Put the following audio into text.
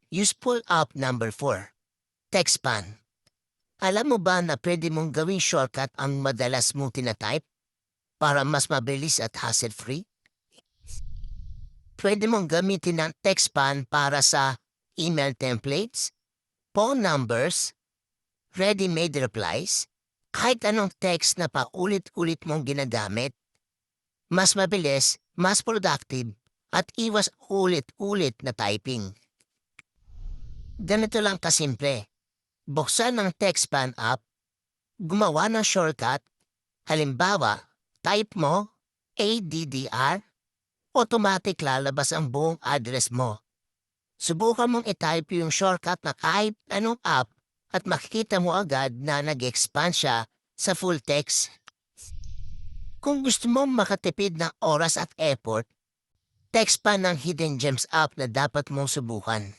Useful app number 4, TextPan. Alam mo ba na pwede mong gawing shortcut ang madalas mong tinatype para mas mabilis at hassle-free? Pwede mong gamitin ang TextPan para sa email templates, phone numbers, ready-made replies, kahit anong text na paulit-ulit mong ginagamit. Mas mabilis, mas productive, at iwas ulit-ulit na typing. Ganito lang kasimple. Buksan ang TextPan app, gumawa ng shortcut, halimbawa, type mo, ADDR, automatic lalabas ang buong address mo. Subukan mong i-type yung shortcut na kahit anong app at makikita mo agad na nag-expand siya sa full text. Kung gusto mong makatipid ng oras at effort, TextPan ang hidden gems app na dapat mong subukan.